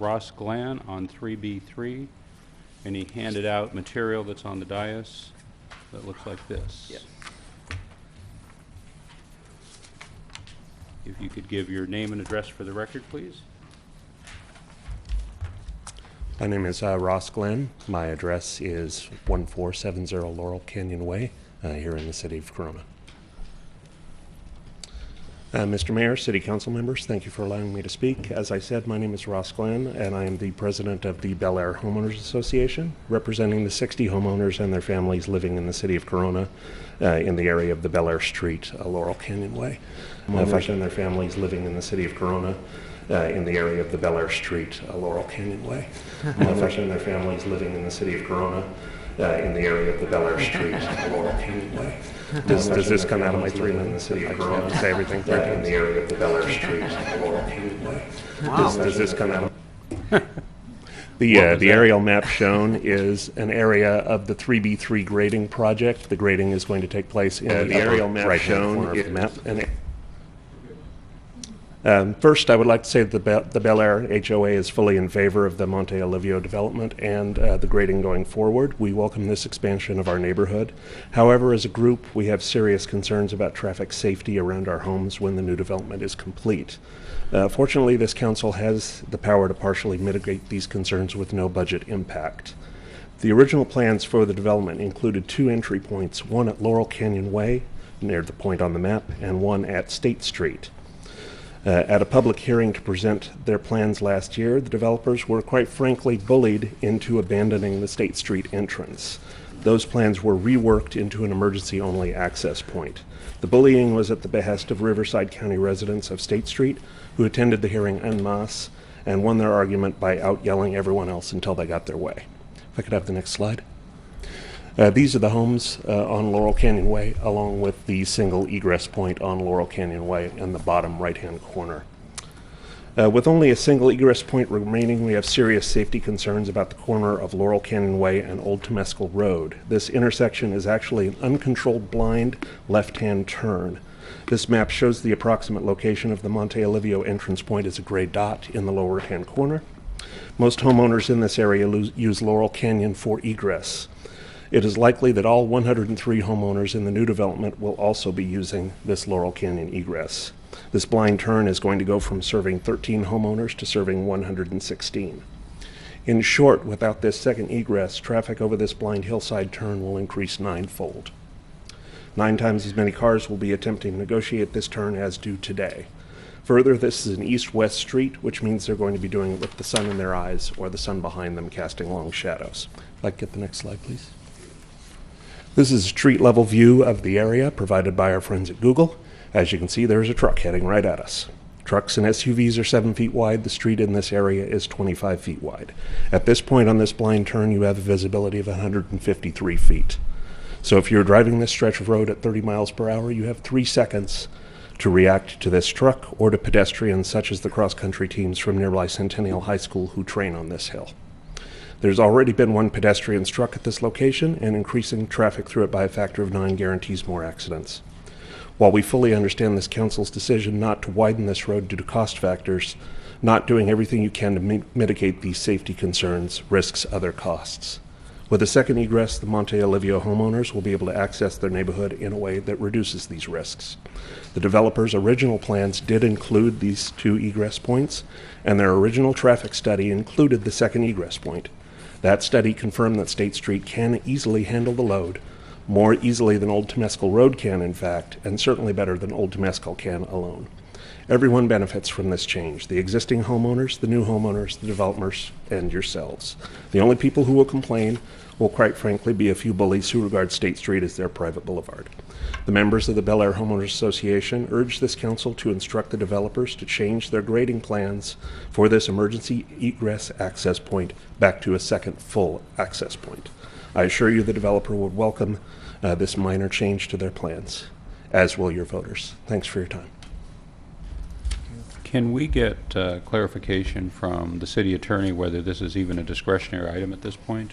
Ross Glenn on 3B3, and he handed out material that's on the dais that looks like this. Yes. If you could give your name and address for the record, please. My name is Ross Glenn. My address is 1470 Laurel Canyon Way here in the city of Corona. Mr. Mayor, City Council members, thank you for allowing me to speak. As I said, my name is Ross Glenn, and I am the president of the Aire Homeowners Association, representing the 60 homeowners and their families living in the city of Corona in the area of the Aire Street, Laurel Canyon Way. Homeowners and their families living in the city of Corona in the area of the Aire Street, Laurel Canyon Way. Homeowners and their families living in the city of Corona in the area of the Aire Street, Laurel Canyon Way. Does this come out of my 3 minutes? I can say everything in the area of the Aire Street, Laurel Canyon Way. Does this come out of the aerial map shown is an area of the 3B3 grading project. The grading is going to take place in the aerial map shown is the map. First, I would like to say that the Aire HOA is fully in favor of the Monte Olivio development and the grading going forward. We welcome this expansion of our neighborhood. However, as a group, we have serious concerns about traffic safety around our homes when the new development is complete. Fortunately, this council has the power to partially mitigate these concerns with no budget impact. The original plans for the development included 2 entry points, one at Laurel Canyon Way, near the point on the map, and one at State Street. At a public hearing to present their plans last year, the developers were quite frankly bullied into abandoning the State Street entrance. Those plans were reworked into an emergency-only access point. The bullying was at the behest of Riverside County residents of State Street, who attended the hearing en masse and won their argument by out-yelling everyone else until they got their way. If I could have the next slide. These are the homes on Laurel Canyon Way, along with the single egress point on Laurel Canyon Way in the bottom right-hand corner. With only a single egress point remaining, we have serious safety concerns about the corner of Laurel Canyon Way and Old Temescal Road. This intersection is actually an uncontrolled blind left-hand turn. This map shows the approximate location of the Monte Olivio entrance point as a gray dot in the lower right-hand corner. Most homeowners in this area use Laurel Canyon for egress. It is likely that all 103 homeowners in the new development will also be using this Laurel Canyon egress. This blind turn is going to go from serving 13 homeowners to serving 116. In short, without this second egress, traffic over this blind hillside turn will increase 9-fold. 9 times as many cars will be attempting to negotiate this turn as do today. Further, this is an east-west street, which means they're going to be doing it with the sun in their eyes or the sun behind them casting long shadows. If I could get the next slide, please. This is a street-level view of the area provided by our friends at Google. As you can see, there's a truck heading right at us. Trucks and SUVs are 7 feet wide. The street in this area is 25 feet wide. At this point on this blind turn, you have a visibility of 153 feet. So if you're driving this stretch of road at 30 miles per hour, you have 3 seconds to react to this truck or to pedestrians such as the cross-country teams from nearby Centennial High School who train on this hill. There's already been 1 pedestrian struck at this location, and increasing traffic through it by a factor of 9 guarantees more accidents. While we fully understand this council's decision not to widen this road due to cost factors, not doing everything you can to mitigate these safety concerns risks other costs. With a second egress, the Monte Olivio homeowners will be able to access their neighborhood in a way that reduces these risks. The developers' original plans did include these 2 egress points, and their original traffic study included the second egress point. That study confirmed that State Street can easily handle the load, more easily than Old Temescal Road can, in fact, and certainly better than Old Temescal can alone. Everyone benefits from this change: the existing homeowners, the new homeowners, the developers, and yourselves. The only people who will complain will quite frankly be a few bullies who regard State Street as their private boulevard. The members of the Aire Homeowners Association urge this council to instruct the developers to change their grading plans for this emergency egress access point back to a second full access point. I assure you the developer would welcome this minor change to their plans, as will your voters. Thanks for your time. Can we get clarification from the city attorney whether this is even a discretionary item at this point?